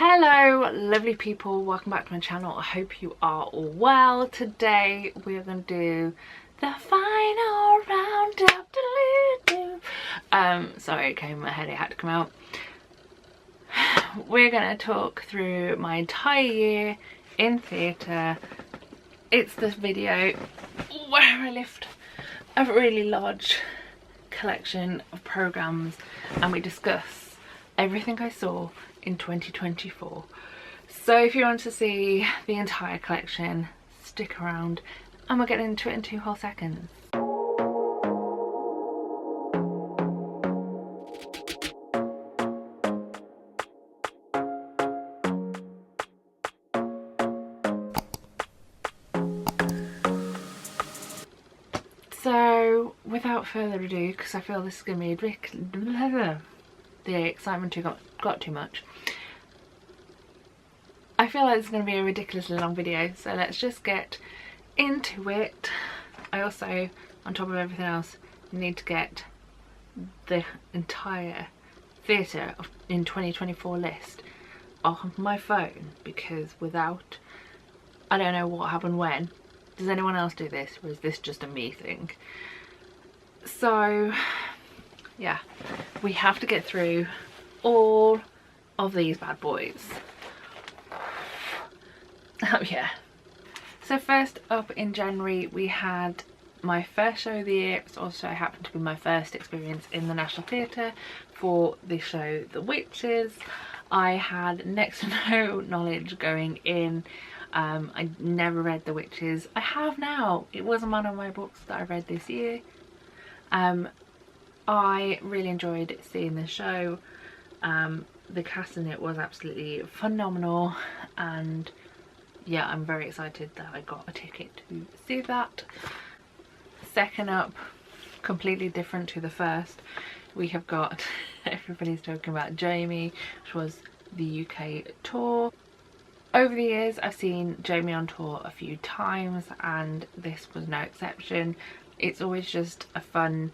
Hello lovely people, welcome back to my channel. I hope you are all well. Today we're going to do the final roundup. Sorry, it came in my head, it had to come out. We're going to talk through my entire year in theatre. It's this video where I lift a really large collection of programmes and we discuss everything I saw in 2024. So if you want to see the entire collection, stick around and we'll get into it in 2 whole seconds. So without further ado, because I feel this is going to be the excitement got too much. I feel like it's going to be a ridiculously long video, so let's just get into it. I also, on top of everything else, need to get the entire theatre in 2024 list off my phone, because without, I don't know what happened when. Does anyone else do this, or is this just a me thing? So yeah, we have to get through all of these bad boys. Oh yeah. So first up in January we had my first show of the year. It also happened to be my first experience in the National Theatre for the show The Witches. I had next to no knowledge going in. I never read The Witches. I have now. It wasn't one of my books that I read this year. I really enjoyed seeing the show. The cast in it was absolutely phenomenal, and yeah, I'm very excited that I got a ticket to see that. Second up, completely different to the first, we have got everybody's talking about Jamie, which was the UK tour. Over the years I've seen Jamie on tour a few times and this was no exception. It's always just a fun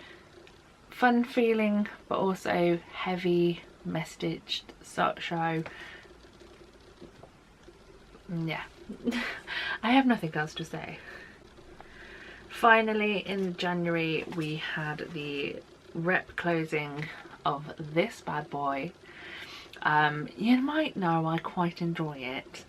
feeling, but also heavy messaged show. Yeah. I have nothing else to say. Finally in January we had the rep closing of this bad boy. You might know I quite enjoy it.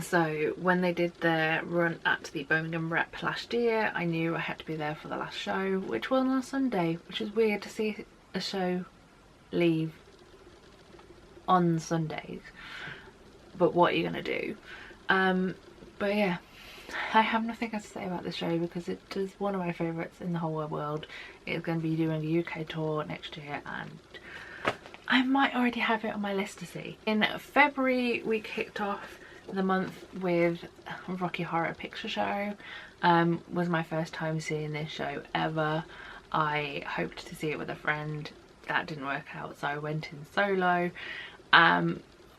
So when they did their run at the Birmingham rep last year, I knew I had to be there for the last show, which was on Sunday, which is weird to see a show leave on Sundays. But what are you gonna do? But yeah, I have nothing else to say about this show because it is one of my favourites in the whole world. It's going to be doing a UK tour next year and I might already have it on my list to see. In February we kicked off the month with Rocky Horror Picture Show. Was my first time seeing this show ever. I hoped to see it with a friend. That didn't work out, so I went in solo.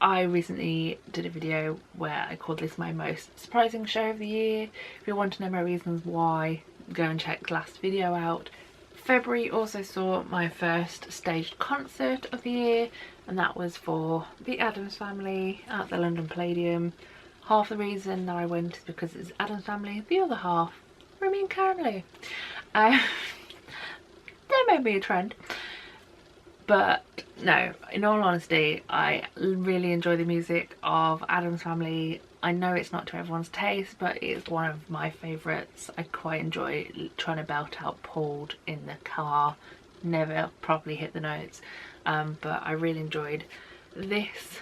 I recently did a video where I called this my most surprising show of the year. If you want to know my reasons why, go and check the last video out. February also saw my first staged concert of the year, and that was for the Addams Family at the London Palladium. Half the reason that I went is because it's Addams Family, the other half, Remy and Karen Lou. There may be a trend. But no, in all honesty, I really enjoy the music of Addams Family. I know it's not to everyone's taste, but it's one of my favourites. I quite enjoy trying to belt out Pulled in the car. Never properly hit the notes. But I really enjoyed this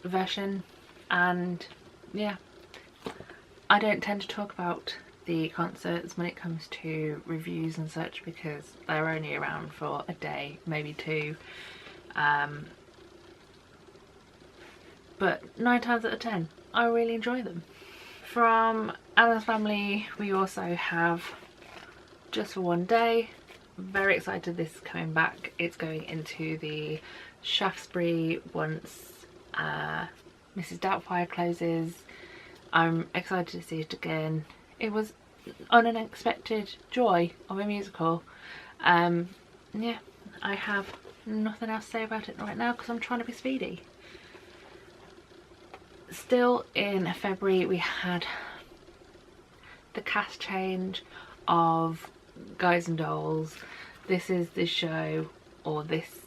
version. And yeah, I don't tend to talk about the concerts when it comes to reviews and such because they're only around for a day, maybe 2, but 9 times out of 10 I really enjoy them. From Addams Family we also have Just for One Day. Very excited this is coming back. It's going into the Shaftesbury once Mrs Doubtfire closes. I'm excited to see it again. It was an unexpected joy of a musical. Yeah, I have nothing else to say about it right now because I'm trying to be speedy. Still in February we had the cast change of Guys and Dolls. This is the show, or this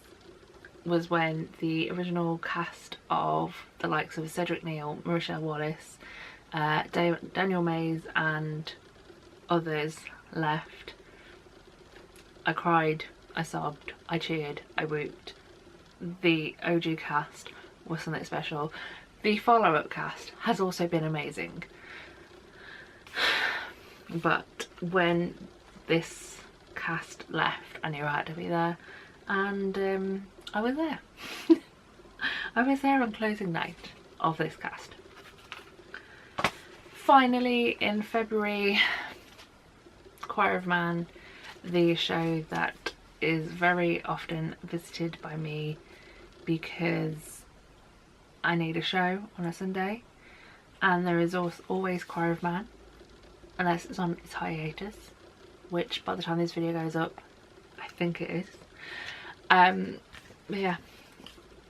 was when the original cast of the likes of Cedric Neal, Michelle Wallace, Daniel Mays and others left. I cried, I sobbed, I cheered, I whooped. The OG cast was something special. The follow-up cast has also been amazing. But when this cast left, I knew I had to be there, and I was there. I was there on closing night of this cast. Finally, in February, Choir of Man, the show that is very often visited by me because I need a show on a Sunday, and there is always Choir of Man, unless it's on its hiatus, which by the time this video goes up, I think it is. But yeah,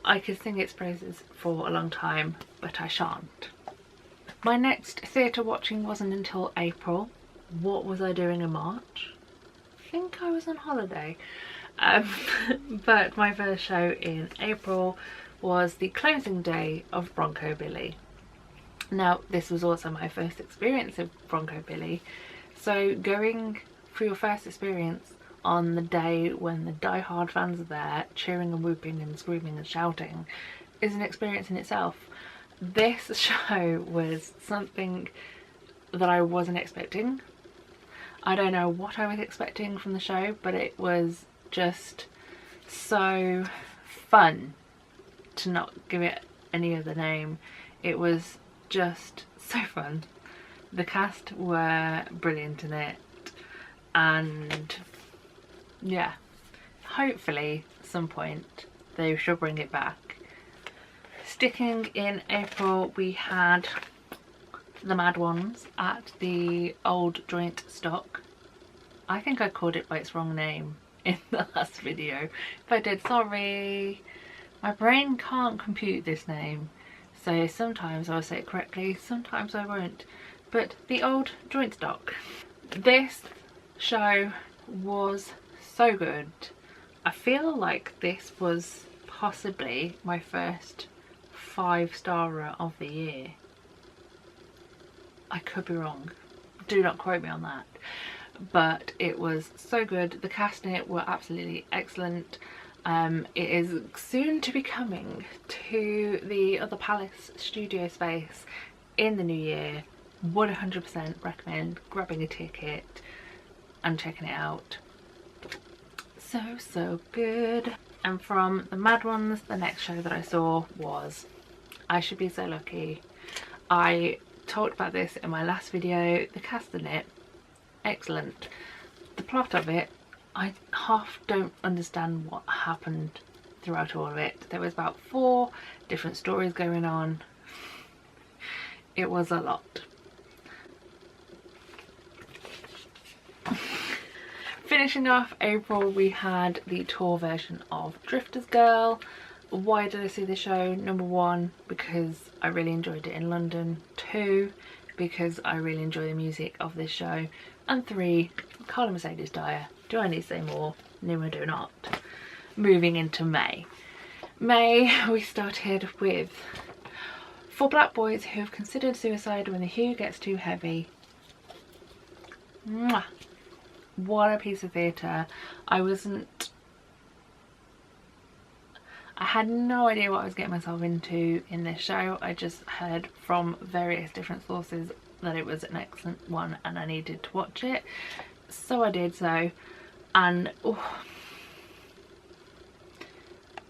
I could sing its praises for a long time, but I shan't. My next theatre watching wasn't until April. What was I doing in March? I think I was on holiday. But my first show in April was the closing day of Bronco Billy. Now, this was also my first experience of Bronco Billy, so going for your first experience on the day when the die-hard fans are there cheering and whooping and screaming and shouting is an experience in itself. This show was something that I wasn't expecting. I don't know what I was expecting from the show, but it was just so fun, to not give it any other name. It was just so fun. The cast were brilliant in it, and yeah, hopefully at some point they shall bring it back. Sticking in April, we had the Mad Ones at the Old Joint Stock. I think I called it by its wrong name in the last video. If I did, sorry. My brain can't compute this name, so sometimes I'll say it correctly, sometimes I won't. But the Old Joint Stock. This show was so good. I feel like this was possibly my first 5-starer of the year. I could be wrong, do not quote me on that, but it was so good. The cast in it were absolutely excellent. It is soon to be coming to the Other Palace studio space in the new year. 100% recommend grabbing a ticket and checking it out. So good. And from the Mad Ones, the next show that I saw was I Should Be So Lucky. I talked about this in my last video. The cast in it, excellent. The plot of it, I half don't understand what happened throughout all of it. There was about 4 different stories going on. It was a lot. Finishing off April, we had the tour version of Drifter's Girl. Why did I see the show? Number 1, because I really enjoyed it in London. 2, because I really enjoy the music of this show. And 3, Carla Mercedes Dyer. Do I need to say more? No, I do not. Moving into May. May, we started with 4 black boys who have considered suicide when the hue gets too heavy. Mwah. What a piece of theatre. I had no idea what I was getting myself into in this show. I just heard from various different sources that it was an excellent one and I needed to watch it. So I did so, and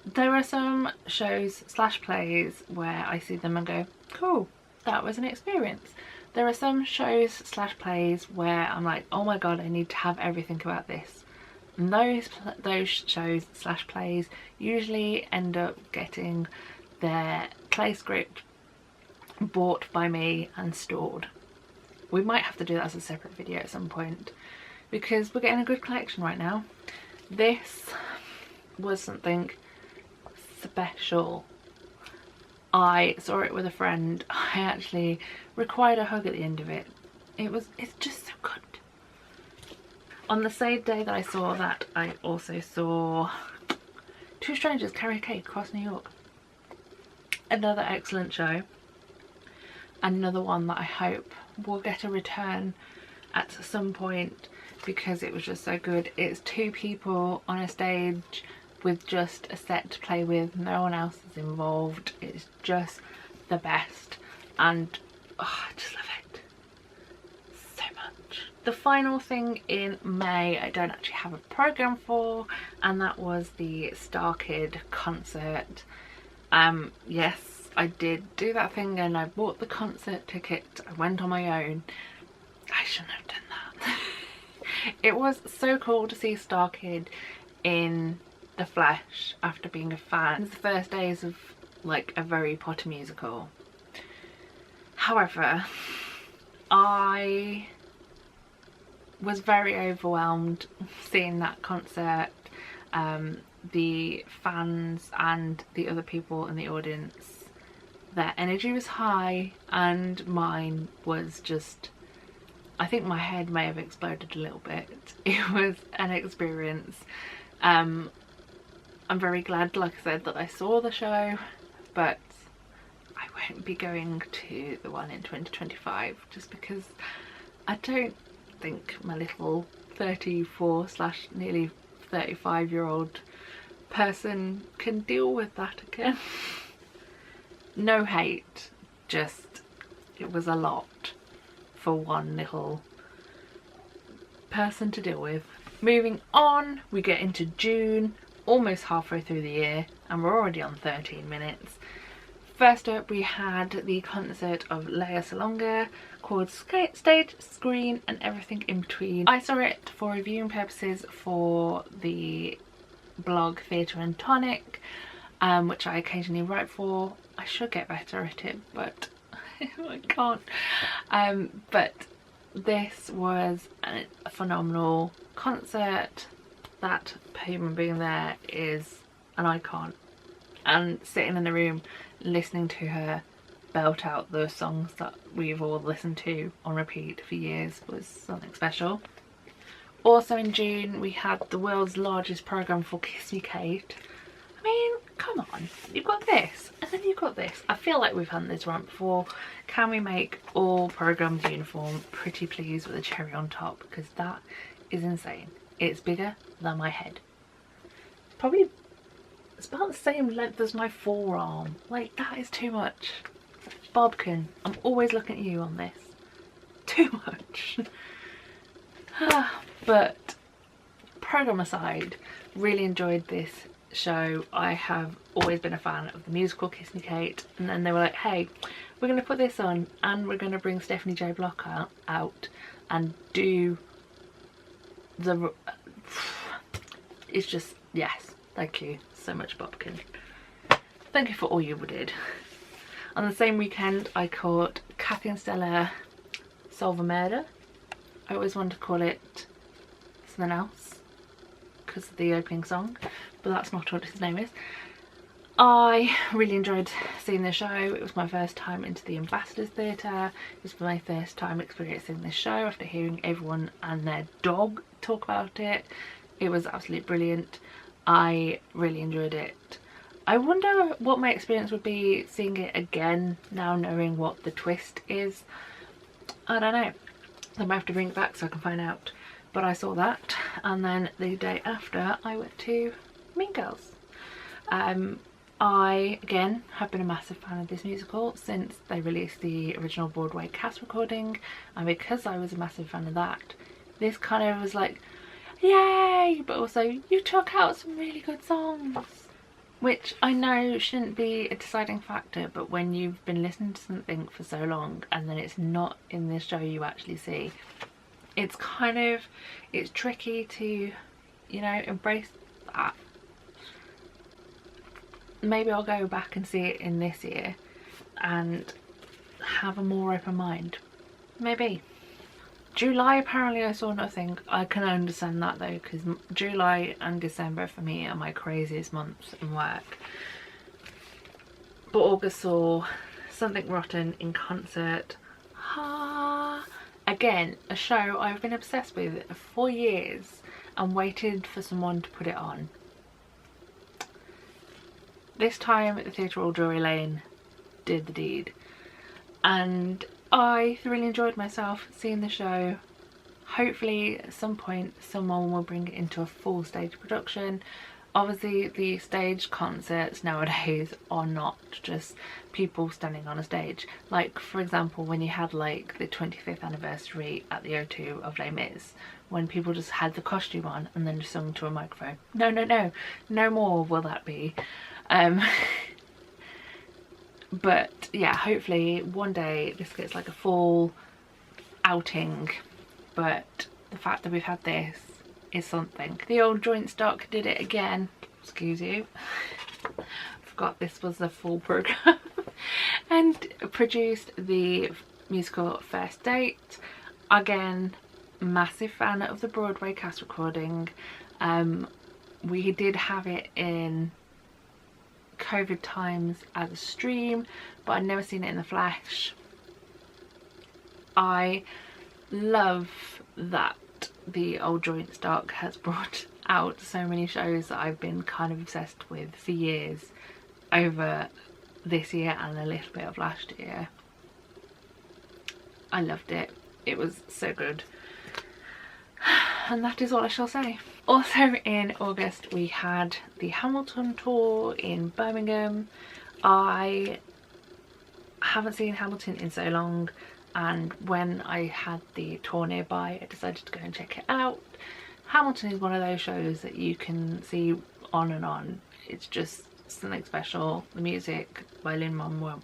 there are some shows / plays where I see them and go, cool, that was an experience. There are some shows / plays where I'm like, oh my god, I need to have everything about this. And those shows / plays usually end up getting their play script bought by me and stored. We might have to do that as a separate video at some point because we're getting a good collection right now. This was something special. I saw it with a friend. I actually required a hug at the end of it. It's just so good. On the same day that I saw that, I also saw Two Strangers Karaoke across New York. Another excellent show. Another one that I hope will get a return at some point because it was just so good. It's two people on a stage with just a set to play with, no one else is involved. It's just the best, and I just love it so much. The final thing in May I don't actually have a program for, and that was the StarKid concert. Yes, I did do that thing and I bought the concert ticket. I went on my own. I shouldn't have done that. It was so cool to see StarKid in the flesh after being a fan. It was the first days of like a very Potter musical. However, I was very overwhelmed seeing that concert. The fans and the other people in the audience, their energy was high and mine was just, I think my head may have exploded a little bit. It was an experience. I'm very glad, like I said, that I saw the show, but I won't be going to the one in 2025 just because I don't think my little 34 / nearly 35-year-old person can deal with that again. No hate, just it was a lot for one little person to deal with. Moving on, we get into June, almost halfway through the year, and we're already on 13 minutes. First up, we had the concert of Lea Salonga called Stage, Screen and Everything in Between. I saw it for reviewing purposes for the blog Theatre and Tonic, which I occasionally write for. I should get better at it, but I can't. But this was a phenomenal concert. That human being there is an icon, and sitting in the room listening to her belt out the songs that we've all listened to on repeat for years was something special. Also in June we had the world's largest programme for Kiss Me Kate. I mean, come on, you've got this and then you've got this. I feel like we've had this rant before. Can we make all programmes uniform, pretty please, with a cherry on top, because that is insane. It's bigger than my head. It's about the same length as my forearm. Like, that is too much. Bobkin, I'm always looking at you on this. Too much. But programme aside, really enjoyed this show. I have always been a fan of the musical Kiss Me Kate, and then they were like, hey, we're going to put this on and we're going to bring Stephanie J. Block out and do the... It's just, yes, thank you so much, Bobkin. Thank you for all you did. On the same weekend I caught Kathy and Stella Solve a Murder. I always wanted to call it something else because of the opening song, but that's not what his name is. I really enjoyed seeing the show. It was my first time into the Ambassadors Theatre. It was my first time experiencing this show after hearing everyone and their dog talk about it. It was absolutely brilliant. I really enjoyed it. I wonder what my experience would be seeing it again now knowing what the twist is. I don't know. I might have to bring it back so I can find out. But I saw that, and then the day after I went to Mean Girls. I, again, have been a massive fan of this musical since they released the original Broadway cast recording, and because I was a massive fan of that, this kind of was like, yay! But also, you took out some really good songs. Which I know shouldn't be a deciding factor, but when you've been listening to something for so long and then it's not in this show you actually see, it's kind of, it's tricky to, you know, embrace that. Maybe I'll go back and see it in this year and have a more open mind. Maybe. July apparently I saw nothing. I can understand that though, because July and December for me are my craziest months in work. But August saw Something Rotten in concert. Again, a show I've been obsessed with for years and waited for someone to put it on. This time the Theatre Royal Drury Lane did the deed, and I really enjoyed myself seeing the show. Hopefully at some point someone will bring it into a full stage production. Obviously the stage concerts nowadays are not just people standing on a stage. Like for example when you had like the 25th anniversary at the O2 of Les Mis, when people just had the costume on and then just sung to a microphone. No more will that be. But yeah, hopefully one day this gets like a full outing, but the fact that we've had this is something. The old joint stock did it again, excuse you, forgot this was the full programme, and produced the musical First Date. Again, massive fan of the Broadway cast recording. We did have it in COVID times as a stream, but I'd never seen it in the flesh. I love that the old joint stock has brought out so many shows that I've been kind of obsessed with for years over this year and a little bit of last year. I loved it. It was so good. And that is all I shall say. Also in August we had the Hamilton tour in Birmingham. I haven't seen Hamilton in so long, and when I had the tour nearby I decided to go and check it out. Hamilton is one of those shows that you can see on and on. It's just something special. The music by Lin-Manuel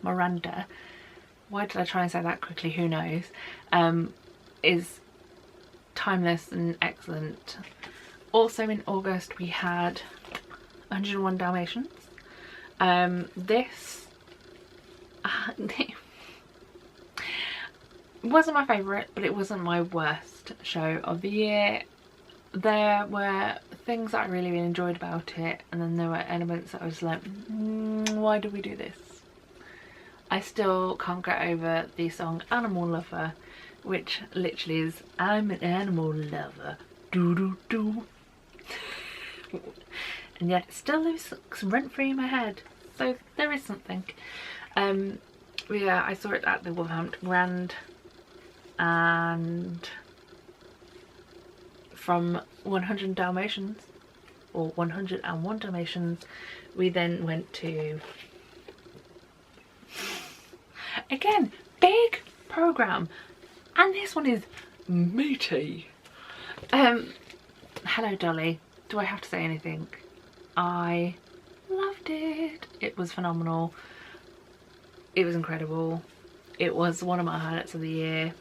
Miranda, why did I try and say that quickly, who knows, is timeless and excellent. Also in August we had 101 Dalmatians. This wasn't my favourite, but it wasn't my worst show of the year. There were things that I really enjoyed about it, and then there were elements that I was like, why do we do this? I still can't get over the song Animal Lover, which literally is, I'm an animal lover, doo doo doo. And yet it still lives rent free in my head, so there is something. Yeah, I saw it at the Wolverhampton Grand, and from 100 Dalmatians, or 101 Dalmatians, we then went to, again, big programme, and this one is meaty. Hello Dolly, do I have to say anything? I loved it. It was phenomenal. It was incredible. It was one of my highlights of the year.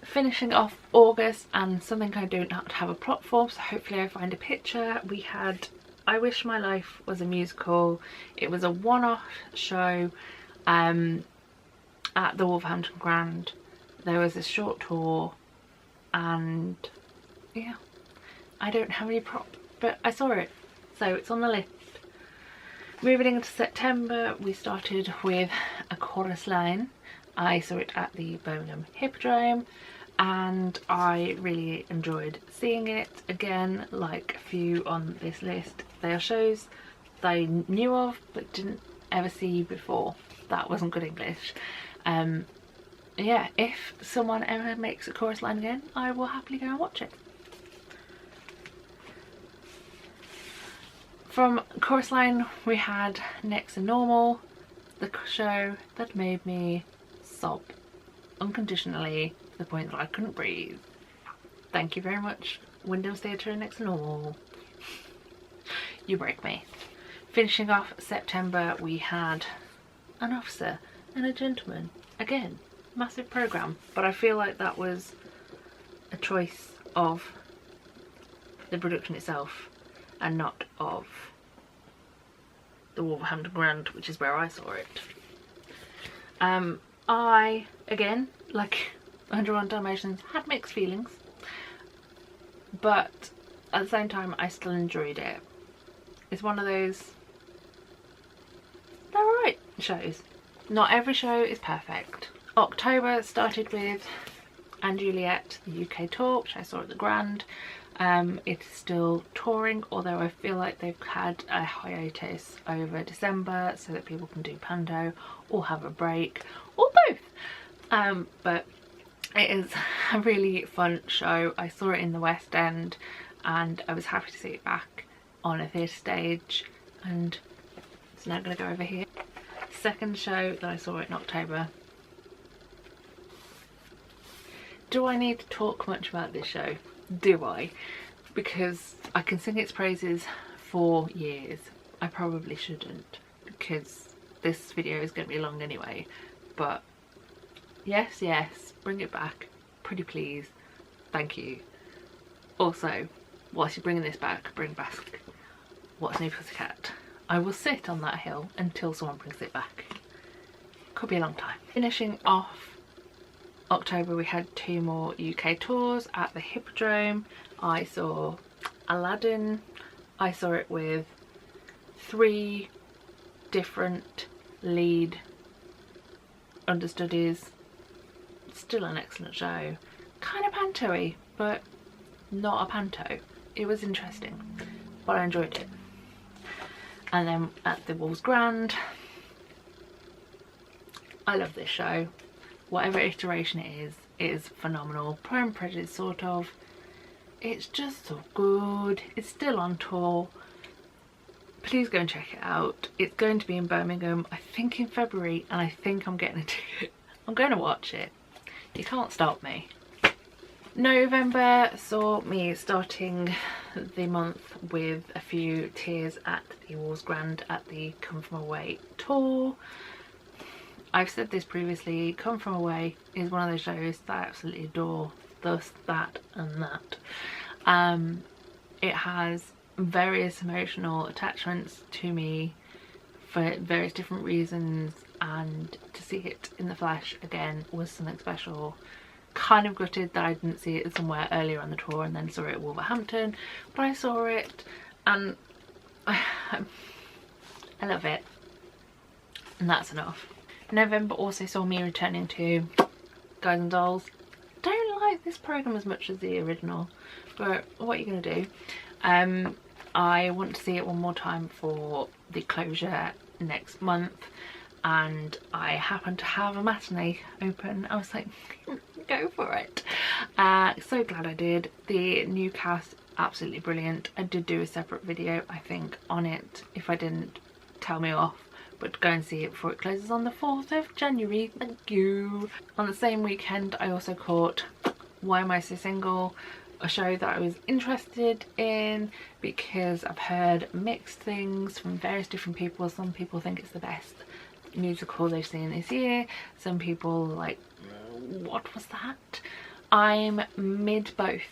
Finishing off August, and something I don't have a plot for, so hopefully I find a picture, we had I Wish My Life Was a Musical. It was a one-off show at the Wolverhampton Grand. There was a short tour, and yeah, I don't have any prop, but I saw it, so it's on the list. Moving into September, we started with A Chorus Line. I saw it at the Birmingham Hippodrome, and I really enjoyed seeing it. Again, like a few on this list, they are shows that I knew of but didn't ever see before. That wasn't good English. Yeah, if someone ever makes A Chorus Line again, I will happily go and watch it. From Chorus Line we had Next to Normal, the show that made me sob unconditionally to the point that I couldn't breathe. Thank you very much, Windows Theatre and Next to Normal. You break me. Finishing off September we had An Officer and a Gentleman. Again, massive programme, but I feel like that was a choice of the production itself and not of the Wolverhampton Grand, which is where I saw it. I, again, like 101 Dalmatians, had mixed feelings, but at the same time I still enjoyed it. It's one of those they're right shows. Not every show is perfect. October started with & Juliet, the UK tour, which I saw at the Grand. It's still touring, although I feel like they've had a hiatus over December so that people can do Panto or have a break or both. But it is a really fun show. I saw it in the West End and I was happy to see it back on a theatre stage, and it's now going to go over here. Second show that I saw in October. Do I need to talk much about this show? Do I? Because I can sing its praises for years. I probably shouldn't, because this video is going to be long anyway. But yes, yes, bring it back. Pretty please. Thank you. Also, whilst you're bringing this back, bring back What's New Pussycat. I will sit on that hill until someone brings it back. Could be a long time. Finishing off October, we had 2 more UK tours at the Hippodrome. I saw Aladdin. I saw it with 3 different lead understudies. Still an excellent show. Kind of panto-y, but not a panto. It was interesting, but I enjoyed it. And then at the Wolves Grand, I love this show. Whatever iteration it is phenomenal. Pride and Prejudice, sort of. It's just so good. It's still on tour. Please go and check it out. It's going to be in Birmingham, I think in February, and I think I'm getting a ticket. I'm going to watch it. You can't stop me. November saw me starting the month with a few tears at the Wolves Grand at the Come From Away tour. I've said this previously, Come From Away is one of those shows that I absolutely adore. Thus, that and that. It has various emotional attachments to me for various different reasons, and to see it in the flesh again was something special. Kind of gutted that I didn't see it somewhere earlier on the tour and then saw it at Wolverhampton, but I saw it and I love it, and that's enough. November also saw me returning to Guys and Dolls. Don't like this programme as much as the original, but what are you going to do? I want to see it one more time for the closure next month, and I happen to have a matinee open. I was like, go for it. So glad I did. The new cast, absolutely brilliant. I did do a separate video, I think, on it. If I didn't, tell me off. But go and see it before it closes on the 4th of January. Thank you. On the same weekend, I also caught Why Am I So Single? A show that I was interested in because I've heard mixed things from various different people. Some people think it's the best musical they've seen this year. Some people are like, what was that? I'm mid both.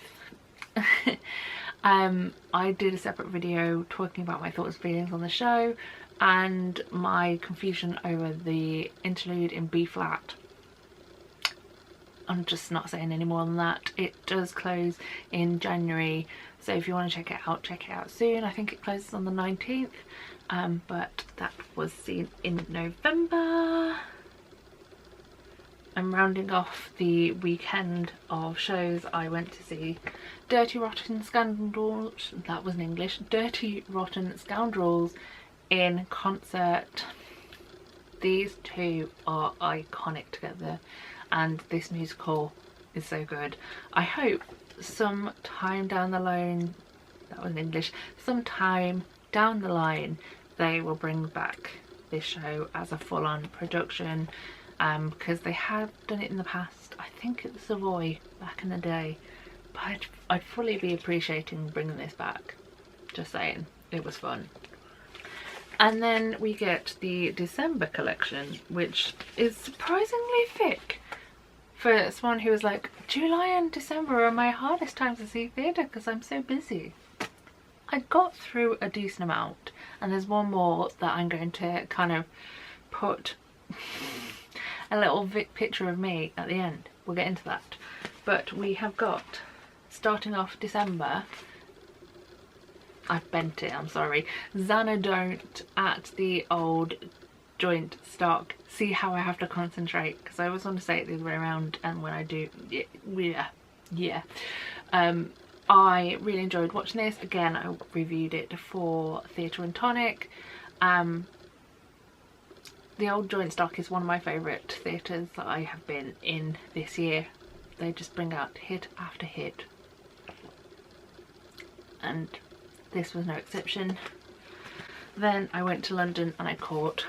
I did a separate video talking about my thoughts and feelings on the show and my confusion over the interlude in B flat. I'm just not saying any more than that. It does close in January, so if you want to check it out soon. I think it closes on the 19th, but that was seen in November. I'm rounding off the weekend of shows. I went to see Dirty Rotten Scoundrels, that was in English, Dirty Rotten Scoundrels in concert. These two are iconic together, and this musical is so good. I hope sometime down the line, that was in English, sometime down the line they will bring back this show as a full-on production, because they have done it in the past, I think at the Savoy back in the day, but I'd fully be appreciating bringing this back. Just saying, it was fun. And then we get the December collection, which is surprisingly thick for someone who was like, July and December are my hardest times to see theatre because I'm so busy. I got through a decent amount, and there's one more that I'm going to kind of put a little picture of me at the end. We'll get into that. But we have got, starting off December, I've bent it, I'm sorry, Xanadont at the old joint stock. See how I have to concentrate, because I always want to say it the other way around, and when I do, yeah. I really enjoyed watching this. Again, I reviewed it for Theatre and Tonic. The old joint stock is one of my favourite theatres that I have been in this year. They just bring out hit after hit, and this was no exception. Then I went to London and I caught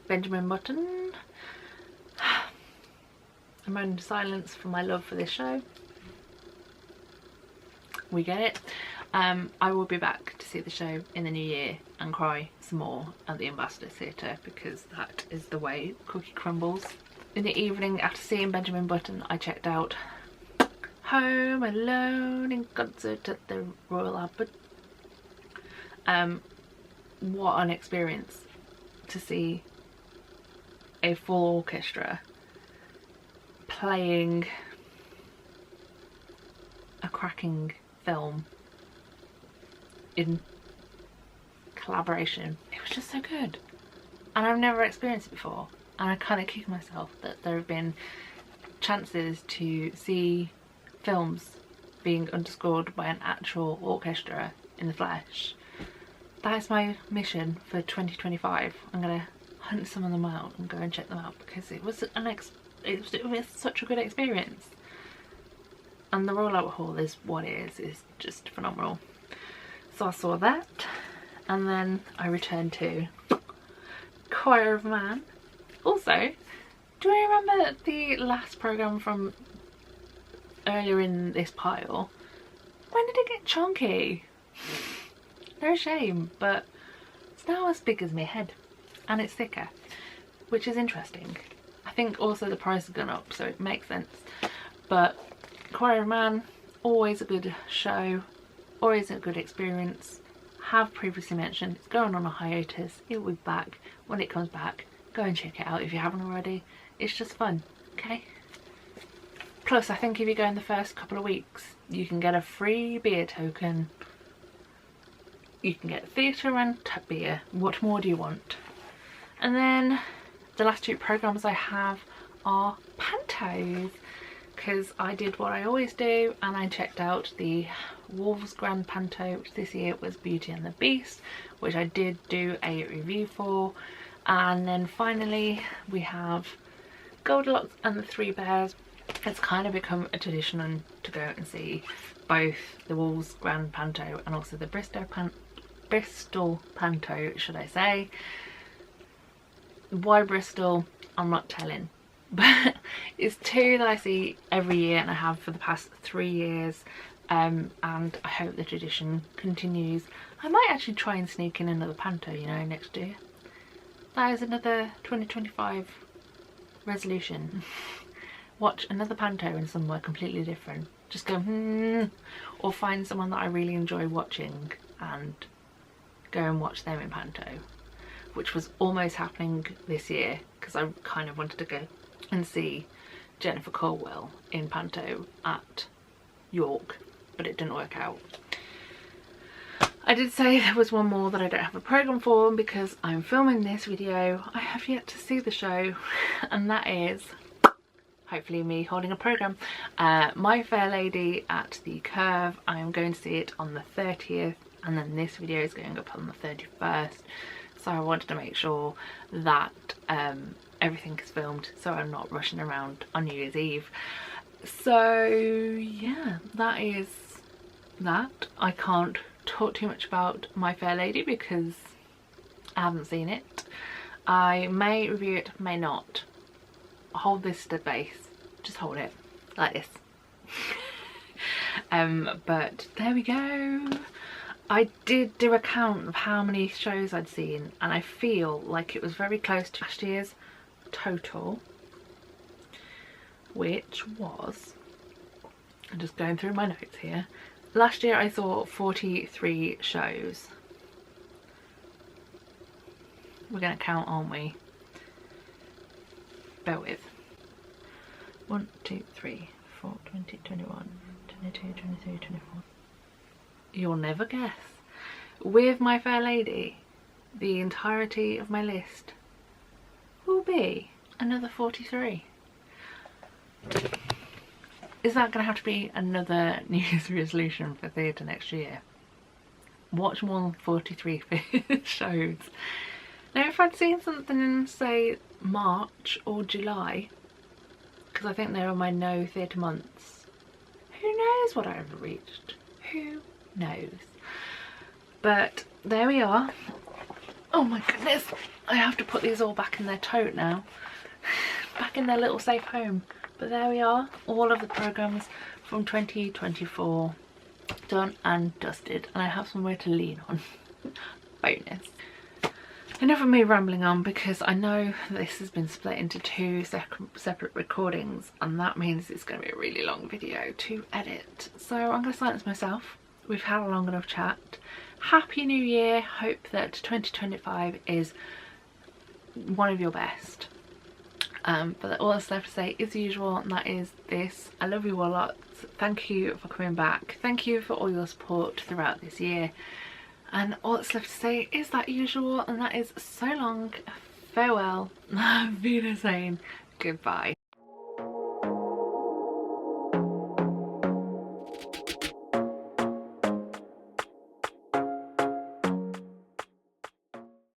Benjamin Button. A moment of silence for my love for this show. We get it. I will be back to see the show in the new year and cry some more at the Ambassador Theatre, because that is the way cookie crumbles. In the evening, after seeing Benjamin Button, I checked out Home Alone in concert at the Royal Albert. What an experience to see a full orchestra playing a cracking film in collaboration. It was just so good, and I've never experienced it before, and I kind of kick myself that there have been chances to see films being underscored by an actual orchestra in the flesh. That is my mission for 2025. I'm gonna hunt some of them out and go and check them out, because it was such a good experience. And the Royal Albert Hall is what it is just phenomenal. So I saw that, and then I returned to Choir of Man. Also, do you remember the last programme from earlier in this pile? When did it get chunky? No shame, but it's now as big as my head, and it's thicker, which is interesting. I think also the price has gone up, so it makes sense. But Choir of Man, always a good show, always a good experience. Have previously mentioned it's going on a hiatus. It will be back. When it comes back, go and check it out if you haven't already. It's just fun, okay? Plus, I think if you go in the first couple of weeks, you can get a free beer token. You can get theatre and beer. What more do you want? And then the last two programmes I have are pantos, because I did what I always do and I checked out the Wolves Grand Panto, which this year was Beauty and the Beast, which I did do a review for. And then finally we have Goldilocks and the Three Bears. It's kind of become a tradition to go and see both the Wolves Grand Panto and also the Bristol Panto, should I say. Why Bristol, I'm not telling, but it's two that I see every year, and I have for the past 3 years, and I hope the tradition continues. I might actually try and sneak in another panto, you know, next year. That is another 2025 resolution. Watch another panto in somewhere completely different. Just go or find someone that I really enjoy watching and go and watch them in panto, which was almost happening this year, because I kind of wanted to go and see Jennifer Colwell in panto at York, but it didn't work out. I did say there was one more that I don't have a programme for, because I'm filming this video. I have yet to see the show, and that is hopefully me holding a programme. My Fair Lady at the Curve. I am going to see it on the 30th, and then this video is going up on the 31st. So I wanted to make sure that everything is filmed, so I'm not rushing around on New Year's Eve. So yeah, that is that. I can't talk too much about My Fair Lady because I haven't seen it. I may review it, may not. Hold this to base, just hold it like this. But there we go. I did do a count of how many shows I'd seen, and I feel like it was very close to last year's total, which was, I'm just going through my notes here. Last year I saw 43 shows. We're going to count, aren't we? bear with. 1, 2, 3, 4, 20, 21, 22, 23, 24. You'll never guess. With My Fair Lady, the entirety of my list will be another 43. Is that going to have to be another New Year's resolution for theatre next year? Watch more than 43 shows. Now if I'd seen something in, say, March or July, because I think they were my no theatre months, who knows what I ever reached? Who knows? But there we are. Oh my goodness, I have to put these all back in their tote now. Back in their little safe home. But there we are, all of the programmes from 2024 done and dusted, and I have somewhere to lean on. Bonus. Enough of me rambling on, because I know this has been split into 2 separate recordings, and that means it's going to be a really long video to edit. So I'm going to silence myself. We've had a long enough chat. Happy New Year. Hope that 2025 is one of your best. But all that's left to say is the usual, and that is this. I love you all lots. Thank you for coming back. Thank you for all your support throughout this year. And all that's left to say is that usual, and that is so long, farewell, auf Wiedersehen, goodbye.